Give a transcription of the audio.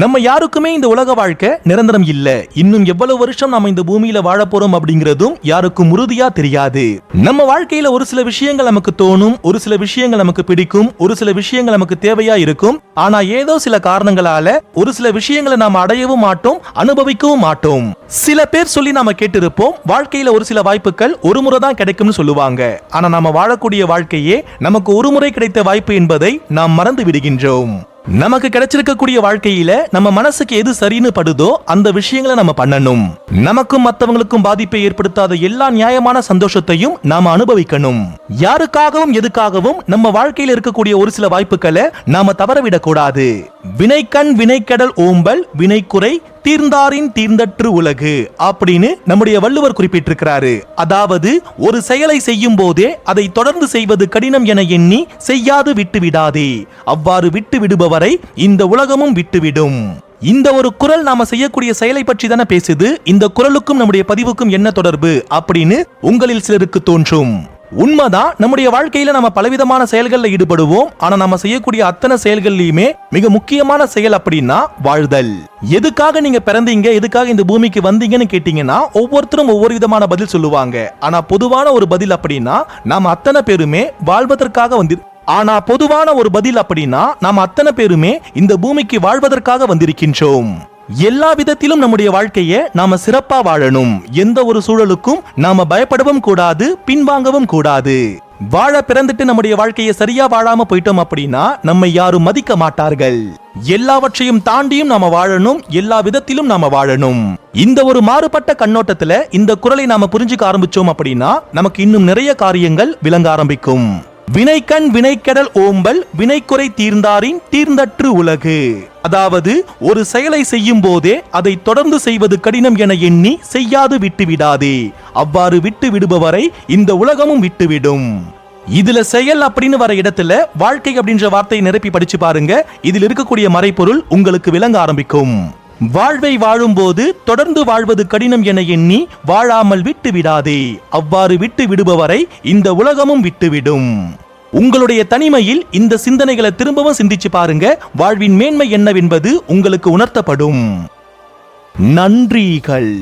நம்ம யாருக்குமே இந்த உலக வாழ்க்கை நிரந்தரம் இல்ல. இன்னும் எவ்வளவு வருஷம் நாம இந்த பூமியில வாழ போறோம் அப்படிங்கறதும் யாருக்கும் உறுதியா தெரியாது. நம்ம வாழ்க்கையில ஒரு சில விஷயங்கள் நமக்கு தோணும், ஒரு சில விஷயங்கள் நமக்கு பிடிக்கும், ஒரு சில விஷயங்கள் நமக்கு தேவையா இருக்கும். ஆனா ஏதோ சில காரணங்களால ஒரு சில விஷயங்களை நாம அடையவும் மாட்டோம், அனுபவிக்கவும் மாட்டோம். சில பேர் சொல்லி நாம கேட்டிருப்போம், வாழ்க்கையில ஒரு சில வாய்ப்புகள் ஒரு முறை தான் கிடைக்கும்னு சொல்லுவாங்க. ஆனா நாம வாழக்கூடிய வாழ்க்கையே நமக்கு ஒரு முறை கிடைத்த வாய்ப்பு என்பதை நாம் மறந்து விடுகின்றோம். நமக்கு கிடைச்சிருக்கக்கூடிய வாழ்க்கையில நம்ம மனசுக்கு எது சரின்னு படுதோ அந்த விஷயங்களை நம்ம பண்ணணும். நமக்கும் மற்றவங்களுக்கும் பாதிப்பை ஏற்படுத்தாத எல்லா நியாயமான சந்தோஷத்தையும் நாம அனுபவிக்கணும். யாருக்காகவும் எதுக்காகவும் நம்ம வாழ்க்கையில இருக்கக்கூடிய ஒரு சில வாய்ப்புகளை நாம தவறவிடக் கூடாது. வினைக்கண் வினைக்கடல் ஓம்பல் வினைக்குறை தீர்ந்தாரின் தீர்ந்தற்று உலகு அப்படின்னு நம்முடைய வள்ளுவர் குறிப்பிட்டிருக்கிறாரு. அதாவது ஒரு செயலை செய்யும் போதே அதை தொடர்ந்து செய்வது கடினம் என எண்ணி செய்யாது விட்டு விடாதே. அவ்வாறு விட்டு விடுபவரை இந்த உலகமும் விட்டுவிடும். இந்த ஒரு குரல் நாம செய்யக்கூடிய செயலை பற்றி தானே பேசுது. இந்த குரலுக்கும் நம்முடைய பதிவுக்கும் என்ன தொடர்பு அப்படின்னு உங்களில் சிலருக்கு தோன்றும். உண்மைதான், நம்முடைய வாழ்க்கையில நம்ம பலவிதமான செயல்கள்ல ஈடுபடுவோம். ஆனா நம்ம செய்யக்கூடிய அத்தனை செயல்கள்லயுமே மிக முக்கியமான செயல் அப்படின்னா வாழ்தல். எதுக்காக நீங்க பிறந்தீங்க, எதுக்காக இந்த பூமிக்கு வந்தீங்கன்னு கேட்டீங்கன்னா ஒவ்வொருத்தரும் ஒவ்வொரு விதமான பதில் சொல்லுவாங்க. ஆனா பொதுவான ஒரு பதில் அப்படின்னா நாம அத்தனை பேருமே வாழ்வதற்காக பொதுவான ஒரு பதில் அப்படின்னா நாம் அத்தனை பேருமே இந்த பூமிக்கு வாழ்வதற்காக வந்திருக்கின்றோம். எல்லா விதத்திலும் நம்முடைய வாழ்க்கையை நாம சிறப்பா வாழணும். எந்த ஒரு சூழலுக்கும் நாம பயப்படவும் கூடாது, பின்வாங்கவும் கூடாது. வாழ பிறந்துட்டு நம்முடைய வாழ்க்கையை சரியா வாழாம போயிட்டோம் அப்படின்னா நம்மை யாரும் மதிக்க மாட்டார்கள். எல்லாவற்றையும் தாண்டியும் நாம வாழணும், எல்லா விதத்திலும் நாம வாழணும். இந்த ஒரு மாறுபட்ட கண்ணோட்டத்துல இந்த குறளை நாம புரிஞ்சுக்க ஆரம்பிச்சோம் அப்படின்னா நமக்கு இன்னும் நிறைய காரியங்கள் விளங்க ஆரம்பிக்கும். வினைக்கண் வினைக்கடல் ஓம்பல் வினைக்குறை தீர்ந்தாரின் தீர்ந்தற்று உலகு. அதாவது ஒரு செயலை செய்யும் போதே அதை தொடர்ந்து செய்வது கடினம் என எண்ணி செய்யாது விட்டு விடாதே. அவ்வாறு விட்டு விடுபவரை இந்த உலகமும் விட்டுவிடும். இதுல செயல் அப்படின்னு வர இடத்துல வாழ்க்கை அப்படின்ற வார்த்தையை நிரப்பி படிச்சு பாருங்க. இதில் இருக்கக்கூடிய மறைப்பொருள் உங்களுக்கு விளங்க ஆரம்பிக்கும். வாழ்வை வாழும் போது தொடர்ந்து வாழ்வது கடினம் என எண்ணி வாழாமல் விட்டு விடாதே. அவ்வாறு விட்டு விடுபவரை இந்த உலகமும் விட்டுவிடும். உங்களுடைய தனிமையில் இந்த சிந்தனைகளை திரும்பவும் சிந்திச்சு பாருங்க. வாழ்வின் மேன்மை என்னவென்பது உங்களுக்கு உணர்த்தப்படும். நன்றிகள்.